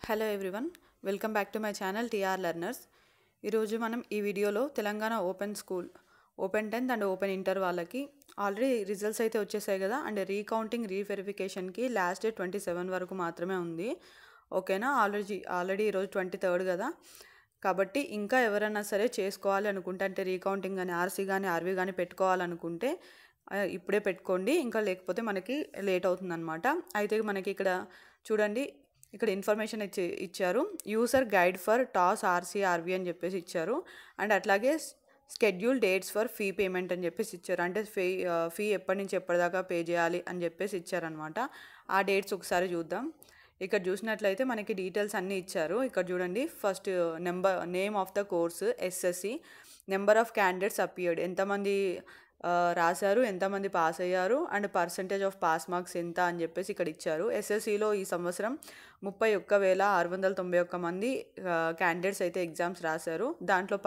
Hello everyone, welcome back to my channel TR learners. ఈరోజు మనం ఈ వీడియోలో Telangana open school open 10th and open inter వాళ్ళకి already results అయితే వచ్చేసాయి కదా. అండ్ రీకౌంటింగ్ రీవెరిఫికేషన్కి లాస్ట్ డేట్ 27 వరకు మాత్రమే ఉంది. ఓకేనా, ఆల్రెడీ ఈరోజు 23rd కదా. కాబట్టి ఇంకా ఎవరైనా సరే చేసుకోవాలి అనుకుంటే, అంటే రీకౌంటింగ్ కానీ ఆర్సీ కానీ ఆర్వీ కానీ పెట్టుకోవాలనుకుంటే ఇప్పుడే పెట్టుకోండి, ఇంకా లేకపోతే మనకి లేట్ అవుతుందన్నమాట. అయితే మనకి ఇక్కడ చూడండి, ఇక్కడ ఇన్ఫర్మేషన్ ఇచ్చారు. User guide for TOSS RC RV అని చెప్పేసి ఇచ్చారు. అండ్ అట్లాగే schedule dates for fee payment అని చెప్పేసి ఇచ్చారు. అంటే ఫీ ఎప్పటి నుంచి ఎప్పటిదాకా పే చేయాలి అని చెప్పేసి ఇచ్చారనమాట. ఆ డేట్స్ ఒకసారి చూద్దాం. ఇక్కడ చూసినట్లయితే మనకి డీటెయిల్స్ అన్నీ ఇచ్చారు. ఇక్కడ చూడండి, first name of the course SSC, number of candidates appeared, ఎంతమంది రాశారు, ఎంతమంది పాస్ అయ్యారు, and percentage of pass marks ఎంత అని చెప్పేసి ఇక్కడ ఇచ్చారు. ఎస్ఎస్సిలో ఈ సంవత్సరం 31,691 మంది క్యాండిడేట్స్ అయితే ఎగ్జామ్స్ రాశారు. దాంట్లో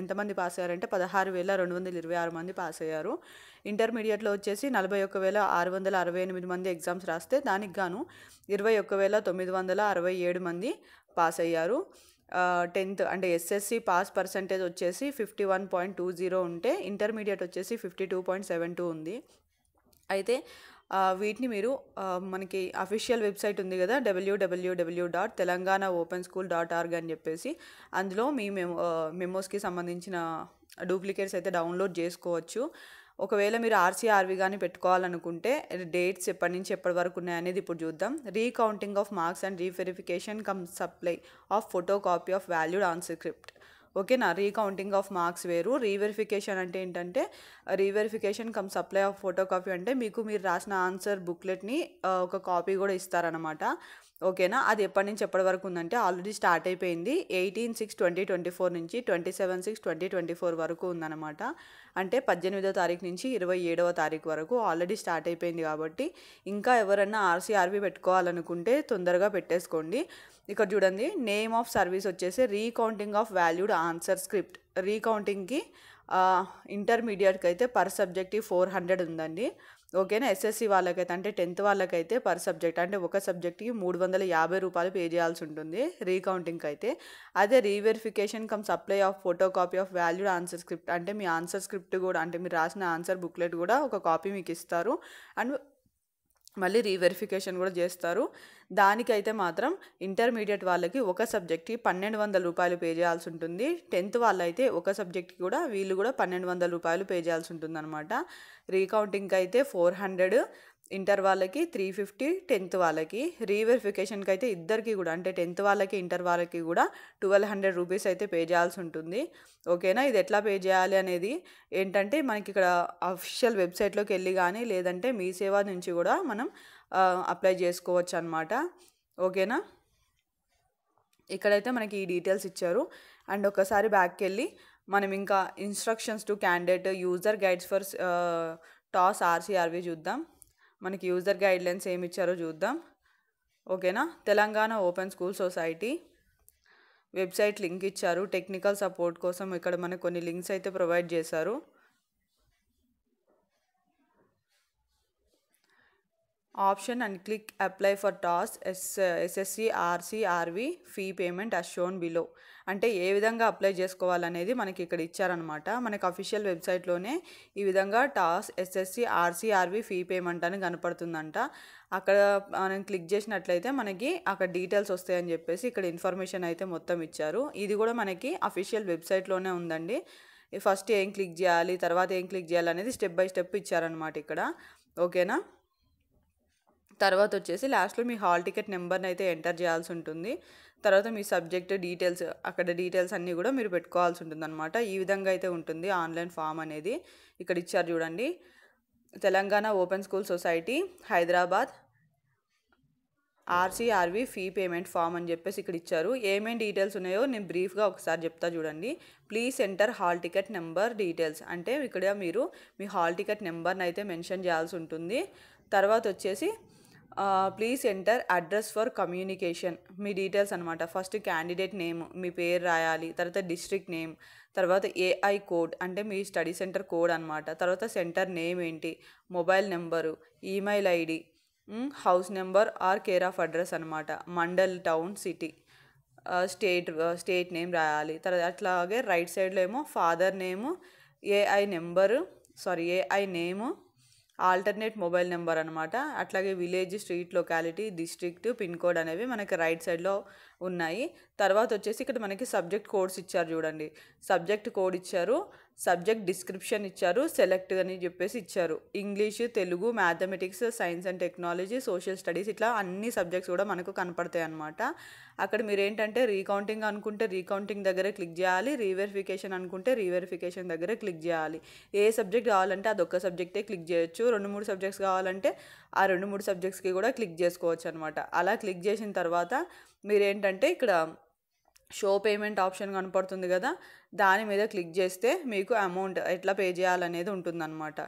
ఎంతమంది పాస్ అయ్యారంటే 16,226 మంది పాస్ అయ్యారు. ఇంటర్మీడియట్లో వచ్చేసి 41,668 మంది ఎగ్జామ్స్ రాస్తే దానికి గాను 21,967 మంది పాస్ అయ్యారు. 10th అంటే ఎస్ఎస్సి పాస్ పర్సంటేజ్ వచ్చేసి 51.20 ఉంటే ఇంటర్మీడియట్ వచ్చేసి 52.72 ఉంది. అయితే వీటిని మీరు మనకి అఫీషియల్ వెబ్సైట్ ఉంది కదా, www.telanganaopenschool.org అని చెప్పేసి, అందులో మీ మెమోస్కి సంబంధించిన డూప్లికేట్స్ అయితే డౌన్లోడ్ చేసుకోవచ్చు. ఒకవేళ మీరు ఆర్సీ కానీ పెట్టుకోవాలనుకుంటే డేట్స్ ఎప్పటి నుంచి ఎప్పటి వరకు ఉన్నాయనేది ఇప్పుడు చూద్దాం. Recounting of marks and reverification come supply of photo copy of valued answer script. ఓకేనా, రీకౌంటింగ్ ఆఫ్ మార్క్స్ వేరు. రీవెరిఫికేషన్ అంటే ఏంటంటే, reverification come supply of photo copy అంటే మీరు రాసిన ఆన్సర్ బుక్లెట్ని ఒక కాపీ కూడా ఇస్తారనమాట. ఓకేనా, అది ఎప్పటి నుంచి ఎప్పటి వరకు ఉందంటే ఆల్రెడీ స్టార్ట్ అయిపోయింది. 18/6/2024 నుంచి 27/6/2024 వరకు ఉందన్నమాట. అంటే 18వ తారీఖు నుంచి 27వ తారీఖు వరకు ఆల్రెడీ స్టార్ట్ అయిపోయింది. కాబట్టి ఇంకా ఎవరన్నా ఆర్సీ పెట్టుకోవాలనుకుంటే తొందరగా పెట్టేసుకోండి. ఇక్కడ చూడండి, నేమ్ ఆఫ్ సర్వీస్ వచ్చేసి recounting of valued answer script. రీకౌంటింగ్కి ఇంటర్మీడియట్కి అయితే పర్ సబ్జెక్ట్ 400 ఉందండి. ఓకేనా, ఎస్ఎస్సి వాళ్ళకైతే అంటే 10th వాళ్ళకైతే పర్ సబ్జెక్ట్ అంటే ఒక సబ్జెక్ట్కి 350 రూపాయలు పే చేయాల్సి ఉంటుంది రీకౌంటింగ్కి అయితే. అదే reverification come supply of photo copy of valued answer script అంటే మీ ఆన్సర్ స్క్రిప్ట్ కూడా, అంటే మీరు రాసిన ఆన్సర్ బుక్లెట్ కూడా ఒక కాపీ మీకు ఇస్తారు. అండ్ మళ్ళీ రీవెరిఫికేషన్ కూడా చేస్తారు. దానికైతే మాత్రం ఇంటర్మీడియట్ వాళ్ళకి ఒక సబ్జెక్ట్కి 1,200 రూపాయలు పే చేయాల్సి ఉంటుంది. 10th వాళ్ళైతే ఒక సబ్జెక్ట్కి కూడా వీళ్ళు కూడా 1,200 రూపాయలు పే చేయాల్సి ఉంటుంది అనమాట. రీకౌంటింగ్కి అయితే 400, ఇంటర్ వాళ్ళకి 350, 10th వాళ్ళకి. రీవెరిఫికేషన్కి అయితే ఇద్దరికి కూడా, అంటే 10th వాళ్ళకి ఇంటర్ వాళ్ళకి కూడా 1,200 రూపీస్ అయితే పే చేయాల్సి ఉంటుంది. ఓకేనా, ఇది ఎట్లా పే చేయాలి అనేది ఏంటంటే మనకి ఇక్కడ అఫీషియల్ వెబ్సైట్లోకి వెళ్ళి కానీ లేదంటే మీ సేవ నుంచి కూడా మనం అప్లై చేసుకోవచ్చు అనమాట. ఓకేనా, ఇక్కడైతే మనకి ఈ డీటెయిల్స్ ఇచ్చారు. అండ్ ఒకసారి బ్యాక్కి వెళ్ళి మనం ఇంకా instructions to candidate user guides for TOSS RC చూద్దాం. మనకి యూజర్ గైడ్లైన్స్ ఏమి ఇచ్చారో చూద్దాం. ఓకేనా, Telangana open school society website link ఇచ్చారు. టెక్నికల్ సపోర్ట్ కోసం ఇక్కడ మనకు కొన్ని లింక్స్ అయితే ప్రొవైడ్ చేశారు. Option and click apply for TOSS SSC RC RV fee payment as shown below. అంటే ఏ విధంగా అప్లై చేసుకోవాలనేది మనకి ఇక్కడ ఇచ్చారనమాట. మనకి అఫీషియల్ వెబ్సైట్లోనే ఈ విధంగా TOSS SSC RC RV fee payment అని కనపడుతుందంట. అక్కడ మనం క్లిక్ చేసినట్లయితే మనకి అక్కడ డీటెయిల్స్ వస్తాయని చెప్పేసి ఇక్కడ ఇన్ఫర్మేషన్ అయితే మొత్తం ఇచ్చారు. ఇది కూడా మనకి అఫీషియల్ వెబ్సైట్లోనే ఉందండి. ఫస్ట్ ఏం క్లిక్ చేయాలి, తర్వాత ఏం క్లిక్ చేయాలి అనేది స్టెప్ బై స్టెప్ ఇచ్చారనమాట ఇక్కడ. ఓకేనా, తర్వాత వచ్చేసి లాస్ట్లో మీ హాల్ టికెట్ నెంబర్ని అయితే ఎంటర్ చేయాల్సి ఉంటుంది. తర్వాత మీ సబ్జెక్ట్ డీటెయిల్స్, అక్కడ డీటెయిల్స్ అన్నీ కూడా మీరు పెట్టుకోవాల్సి ఉంటుంది అనమాట. ఈ విధంగా అయితే ఉంటుంది ఆన్లైన్ ఫామ్ అనేది. ఇక్కడ ఇచ్చారు చూడండి, Telangana open school society Hyderabad RC fee payment form అని చెప్పేసి ఇక్కడ ఇచ్చారు. ఏమేమి డీటెయిల్స్ ఉన్నాయో నేను బ్రీఫ్గా ఒకసారి చెప్తా చూడండి. Please enter hall ticket number details అంటే ఇక్కడ మీరు మీ హాల్ టికెట్ నెంబర్ని అయితే మెన్షన్ చేయాల్సి ఉంటుంది. తర్వాత వచ్చేసి please enter address for communication, మీ డీటెయిల్స్ అనమాట. ఫస్ట్ క్యాండిడేట్ నేమ్, మీ పేరు రాయాలి. తర్వాత డిస్ట్రిక్ట్ నేమ్, తర్వాత ఏఐ కోడ్ అంటే మీ స్టడీ సెంటర్ కోడ్ అనమాట. తర్వాత సెంటర్ నేమ్ ఏంటి, mobile number, email ID, house number or care of address అనమాట, mandal, town, city, state name రాయాలి. తర్వాత అట్లాగే రైట్ సైడ్లో ఏమో father name, AI name, alternate mobile number అనమాట. అట్లాగే village, street, locality, district, pin code అనేవి మనకి రైట్ సైడ్లో ఉన్నాయి. తర్వాత వచ్చేసి ఇక్కడ మనకి సబ్జెక్ట్ కోడ్స్ ఇచ్చారు చూడండి. సబ్జెక్ట్ కోడ్ ఇచ్చారు, సబ్జెక్ట్ డిస్క్రిప్షన్ ఇచ్చారు, సెలెక్ట్ అని చెప్పేసి ఇచ్చారు. English, Telugu, mathematics, science and technology, social studies, ఇట్లా అన్ని సబ్జెక్ట్స్ కూడా మనకు కనపడతాయి అనమాట. అక్కడ మీరు ఏంటంటే రీకౌంటింగ్ అనుకుంటే రీకౌంటింగ్ దగ్గర క్లిక్ చేయాలి, రీవెరిఫికేషన్ అనుకుంటే రీవెరిఫికేషన్ దగ్గర క్లిక్ చేయాలి. ఏ సబ్జెక్ట్ కావాలంటే అదొక్క సబ్జెక్టే క్లిక్ చేయొచ్చు, 2-3 సబ్జెక్ట్స్ కావాలంటే ఆ 2-3 సబ్జెక్ట్స్కి కూడా క్లిక్ చేసుకోవచ్చు అనమాట. అలా క్లిక్ చేసిన తర్వాత మీరేంటంటే ఇక్కడ షో పేమెంట్ ఆప్షన్ కనపడుతుంది కదా, దాని మీద క్లిక్ చేస్తే మీకు అమౌంట్ ఎట్లా పే చేయాలనేది ఉంటుందన్నమాట.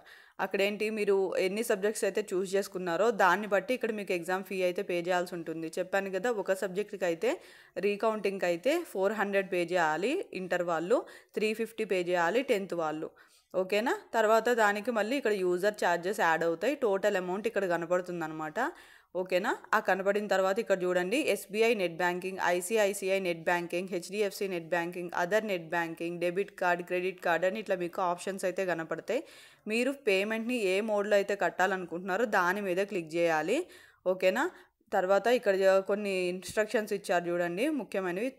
అక్కడేంటి మీరు ఎన్ని సబ్జెక్ట్స్ అయితే చూస్ చేసుకున్నారో దాన్ని బట్టి ఇక్కడ మీకు ఎగ్జామ్ ఫీ అయితే పే చేయాల్సి ఉంటుంది. చెప్పాను కదా, ఒక సబ్జెక్ట్కి అయితే రీకౌంటింగ్కి అయితే 400 పే చేయాలి ఇంటర్ వాళ్ళు, 350 పే చేయాలి 10th వాళ్ళు. ఓకేనా. తర్వాత దానికి మళ్ళీ ఇక్కడ యూజర్ ఛార్జెస్ యాడ్ అవుతాయి. టోటల్ అమౌంట్ ఇక్కడ కనపడుతుంది అనమాట. ఓకేనా. ఆ కనపడిన తర్వాత ఇక్కడ చూడండి, SBI net banking, ICICI net banking, HDFC net banking, other net banking, debit card, credit card అని ఇట్లా మీకు ఆప్షన్స్ అయితే కనపడతాయి. మీరు పేమెంట్ని ఏ మోడ్లో అయితే కట్టాలనుకుంటున్నారో దాని మీద క్లిక్ చేయాలి. ఓకేనా. తర్వాత ఇక్కడ కొన్ని ఇన్స్ట్రక్షన్స్ ఇచ్చారు చూడండి, ముఖ్యమైనవి.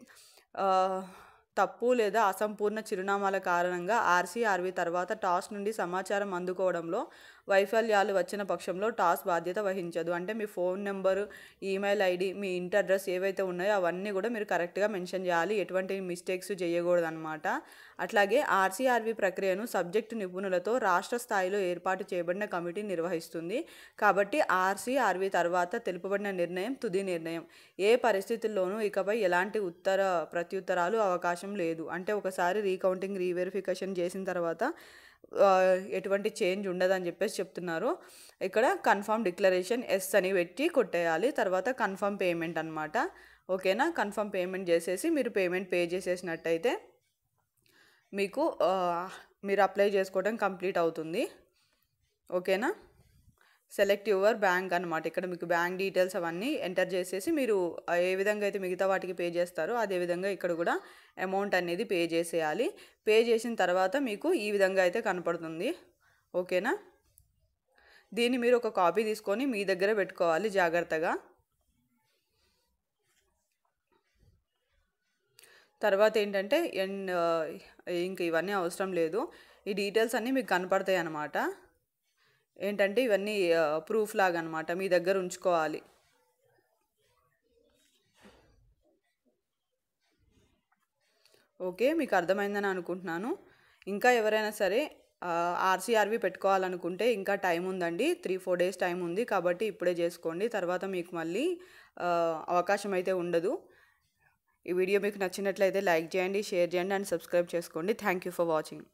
తప్పు లేదా అసంపూర్ణ చిరునామాల కారణంగా ఆర్సీఆర్వి తర్వాత టాస్ నుండి సమాచారం అందుకోవడంలో వైఫల్యాలు వచ్చిన పక్షంలో టాస్ బాధ్యత వహించదు. అంటే మీ ఫోన్ నెంబరు, ఈమెయిల్ ఐడి, మీ ఇంటి అడ్రస్ ఏవైతే ఉన్నాయో అవన్నీ కూడా మీరు కరెక్ట్గా మెన్షన్ చేయాలి, ఎటువంటి మిస్టేక్స్ చేయకూడదన్నమాట. అట్లాగే ఆర్సీఆర్వి ప్రక్రియను సబ్జెక్టు నిపుణులతో రాష్ట్ర స్థాయిలో ఏర్పాటు చేయబడిన కమిటీ నిర్వహిస్తుంది. కాబట్టి ఆర్సీఆర్వి తర్వాత తెలుపబడిన నిర్ణయం తుది నిర్ణయం. ఏ పరిస్థితుల్లోనూ ఇకపై ఎలాంటి ప్రత్యుత్తరాలు అవకాశం లేదు. అంటే ఒకసారి రీకౌంటింగ్, రీవెరిఫికేషన్ చేసిన తర్వాత ఎటువంటి చేంజ్ ఉండదని చెప్పేసి చెప్తున్నారు. ఇక్కడ కన్ఫర్మ్ డిక్లరేషన్ ఎస్ అని పెట్టి కొట్టేయాలి. తర్వాత కన్ఫర్మ్ పేమెంట్ అనమాట. ఓకేనా. కన్ఫర్మ్ పేమెంట్ చేసేసి మీరు పేమెంట్ పే చేసేసినట్టయితే మీకు మీరు అప్లై చేసుకోవడం కంప్లీట్ అవుతుంది. ఓకేనా. సెలెక్ట్ యువర్ బ్యాంక్ అనమాట. ఇక్కడ మీకు బ్యాంక్ డీటెయిల్స్ అవన్నీ ఎంటర్ చేసేసి మీరు ఏ విధంగా అయితే మిగతా వాటికి పే చేస్తారో అదేవిధంగా ఇక్కడ కూడా అమౌంట్ అనేది పే చేసేయాలి. పే చేసిన తర్వాత మీకు ఈ విధంగా అయితే కనపడుతుంది. ఓకేనా. దీన్ని మీరు ఒక కాపీ తీసుకొని మీ దగ్గర పెట్టుకోవాలి జాగ్రత్తగా. తర్వాత ఏంటంటే ఇంక ఇవన్నీ అవసరం లేదు, ఈ డీటెయిల్స్ అన్నీ మీకు కనపడతాయి అన్నమాట. ఏంటంటే ఇవన్నీ ప్రూఫ్ లాగా అనమాట, మీ దగ్గర ఉంచుకోవాలి. ఓకే, మీకు అర్థమైందని అనుకుంటున్నాను. ఇంకా ఎవరైనా సరే ఆర్సీఆర్వి పెట్టుకోవాలనుకుంటే ఇంకా టైం ఉందండి, 3-4 డేస్ టైం ఉంది. కాబట్టి ఇప్పుడే చేసుకోండి, తర్వాత మీకు మళ్ళీ అవకాశం అయితే ఉండదు. ఈ వీడియో మీకు నచ్చినట్లయితే లైక్ చేయండి, షేర్ చేయండి అండ్ సబ్స్క్రైబ్ చేసుకోండి. Thank you for watching.